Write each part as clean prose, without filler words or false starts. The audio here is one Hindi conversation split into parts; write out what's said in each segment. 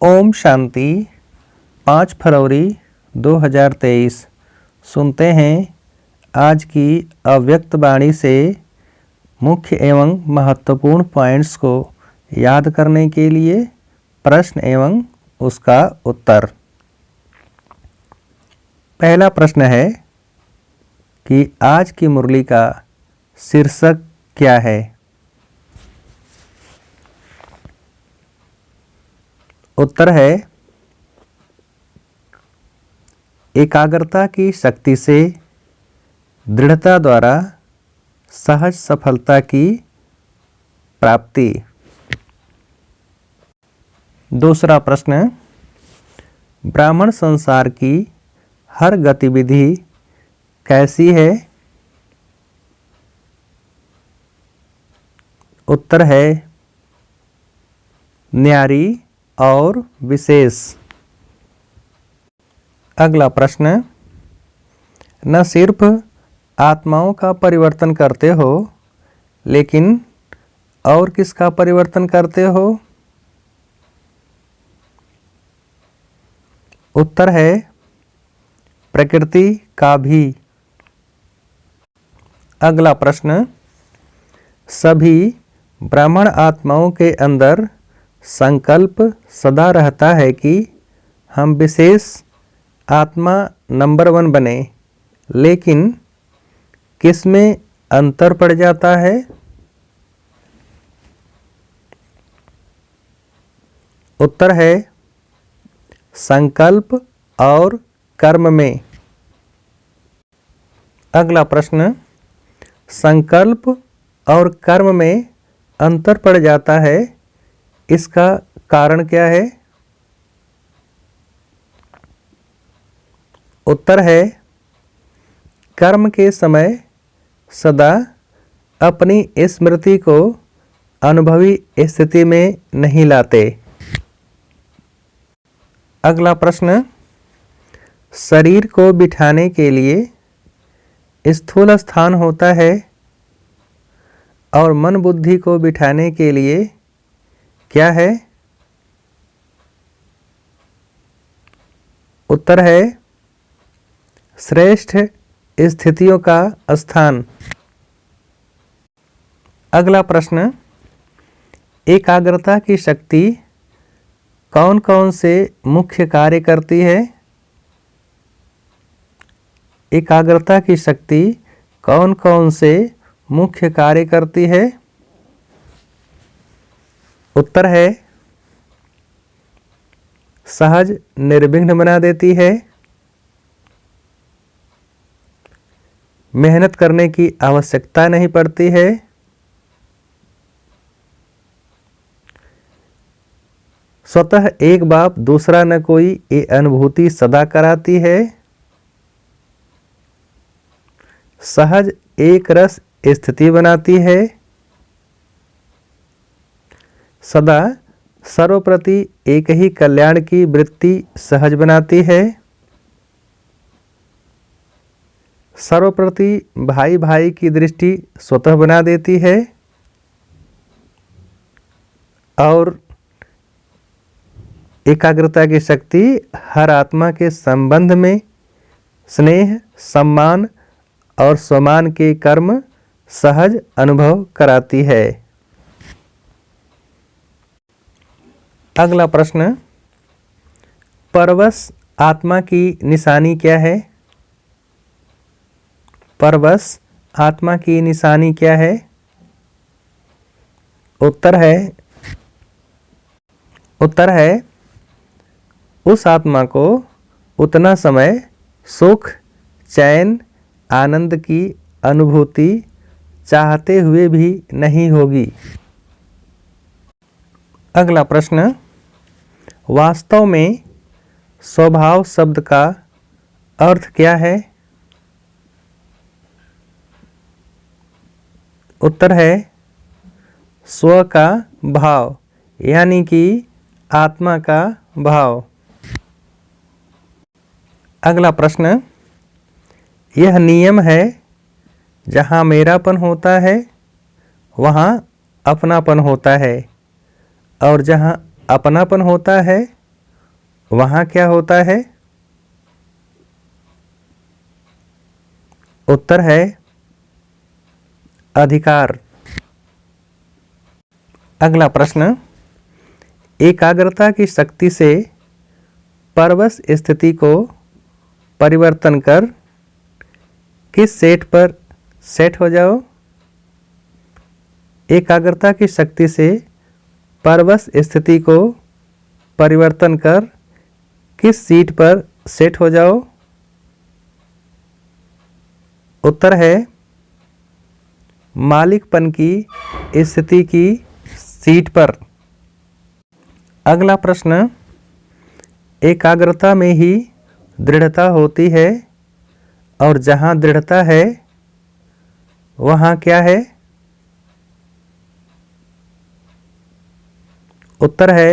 ओम शांति। 5 फरवरी 2023। सुनते हैं आज की अव्यक्त वाणी से मुख्य एवं महत्वपूर्ण पॉइंट्स को याद करने के लिए प्रश्न एवं उसका उत्तर। पहला प्रश्न है कि आज की मुरली का शीर्षक क्या है। उत्तर है एकाग्रता की शक्ति से दृढ़ता द्वारा सहज सफलता की प्राप्ति। दूसरा प्रश्न, ब्राह्मण संसार की हर गतिविधि कैसी है। उत्तर है न्यारी और विशेष। अगला प्रश्न, न सिर्फ आत्माओं का परिवर्तन करते हो लेकिन और किसका परिवर्तन करते हो। उत्तर है प्रकृति का भी। अगला प्रश्न, सभी ब्राह्मण आत्माओं के अंदर संकल्प सदा रहता है कि हम विशेष आत्मा नंबर 1 बने, लेकिन किस में अंतर पड़ जाता है। उत्तर है संकल्प और कर्म में। अगला प्रश्न, संकल्प और कर्म में अंतर पड़ जाता है, इसका कारण क्या है। उत्तर है कर्म के समय सदा अपनी स्मृति को अनुभवी स्थिति में नहीं लाते। अगला प्रश्न, शरीर को बिठाने के लिए स्थूल स्थान होता है और मन बुद्धि को बिठाने के लिए क्या है। उत्तर है श्रेष्ठ स्थितियों का स्थान। अगला प्रश्न, एकाग्रता की शक्ति कौन कौन से मुख्य कार्य करती है। एकाग्रता की शक्ति कौन कौन से मुख्य कार्य करती है। उत्तर है सहज निर्विघ्न बना देती है, मेहनत करने की आवश्यकता नहीं पड़ती है, स्वतः एक बाप दूसरा न कोई ये अनुभूति सदा कराती है, सहज एक रस स्थिति बनाती है, सदा सर्वप्रति एक ही कल्याण की वृत्ति सहज बनाती है, सर्वप्रति भाई भाई की दृष्टि स्वतः बना देती है और एकाग्रता की शक्ति हर आत्मा के संबंध में स्नेह, सम्मान और सम्मान के कर्म सहज अनुभव कराती है। अगला प्रश्न, परवश आत्मा की निशानी क्या है। परवश आत्मा की निशानी क्या है। उत्तर है उस आत्मा को उतना समय सुख, चैन, आनंद की अनुभूति चाहते हुए भी नहीं होगी। अगला प्रश्न, वास्तव में स्वभाव शब्द का अर्थ क्या है। उत्तर है स्व का भाव, यानी कि आत्मा का भाव। अगला प्रश्न, यह नियम है जहाँ मेरापन होता है वहाँ अपनापन होता है और जहाँ अपनापन होता है वहाँ क्या होता है? उत्तर है अधिकार। अगला प्रश्न, एकाग्रता की शक्ति से परवश स्थिति को परिवर्तन कर किस सेट पर सेट हो जाओ। एकाग्रता की शक्ति से परवश स्थिति को परिवर्तन कर किस सीट पर सेट हो जाओ। उत्तर है मालिकपन की स्थिति की सीट पर। अगला प्रश्न, एकाग्रता में ही दृढ़ता होती है और जहाँ दृढ़ता है वहाँ क्या है? उत्तर है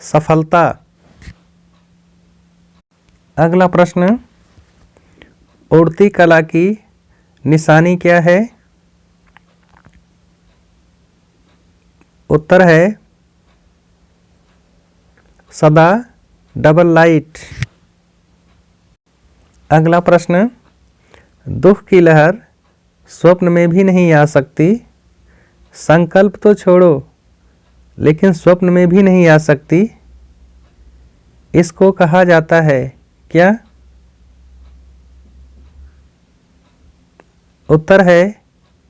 सफलता। अगला प्रश्न, उड़ती कला की निशानी क्या है? उत्तर है सदा डबल लाइट। अगला प्रश्न, दुख की लहर स्वप्न में भी नहीं आ सकती। संकल्प तो छोड़ो, लेकिन स्वप्न में भी नहीं आ सकती। इसको कहा जाता है क्या? उत्तर है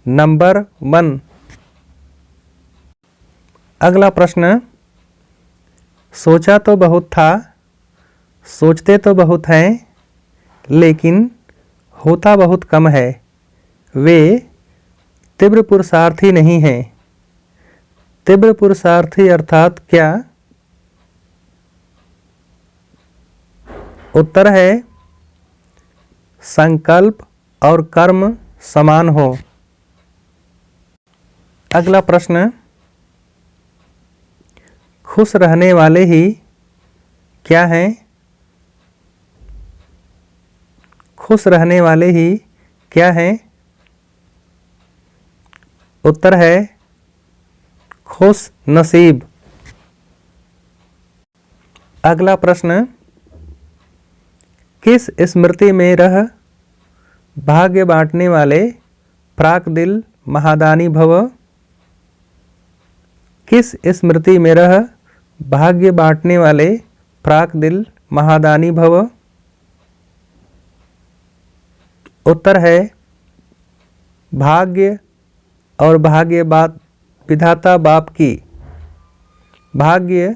नंबर 1। अगला प्रश्न, सोचा तो बहुत था, सोचते तो बहुत हैं, लेकिन होता बहुत कम है। वे तीव्र पुरुषार्थी नहीं हैं। तीव्र पुरुषार्थी अर्थात क्या? उत्तर है संकल्प और कर्म समान हो। अगला प्रश्न, खुश रहने वाले ही क्या हैं? खुश रहने वाले ही क्या हैं? उत्तर है खुश नसीब। अगला प्रश्न, किस स्मृति में रह भाग्य बांटने वाले प्राक दिल महादानी भव। किस स्मृति में रह भाग्य बांटने वाले प्राक दिल महादानी भव। उत्तर है भाग्य और भाग्य विधाता बाप की। भाग्य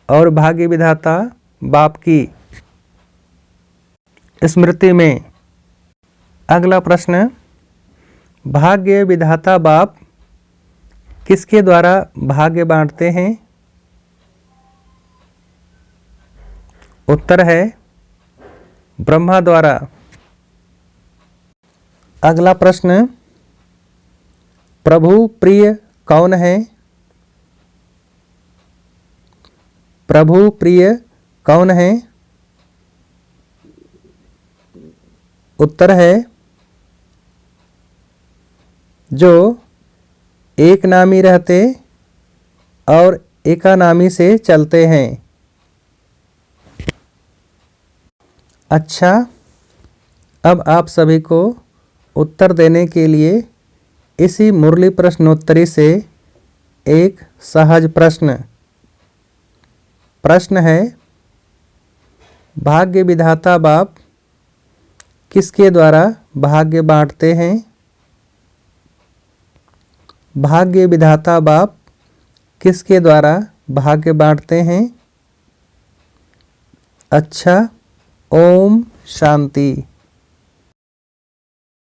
और भाग्य विधाता बाप की स्मृति में। अगला प्रश्न, भाग्य विधाता बाप किसके द्वारा भाग्य बांटते हैं? उत्तर है ब्रह्मा द्वारा। अगला प्रश्न, प्रभु प्रिय कौन है? प्रभु प्रिय कौन है? उत्तर है जो एक नामी रहते और एकानामी से चलते हैं। अच्छा, अब आप सभी को उत्तर देने के लिए इसी मुरली प्रश्नोत्तरी से एक सहज प्रश्न है, भाग्य विधाता बाप किसके द्वारा भाग्य बांटते हैं? भाग्य विधाता बाप किसके द्वारा भाग्य बांटते हैं? अच्छा, ओम शांति।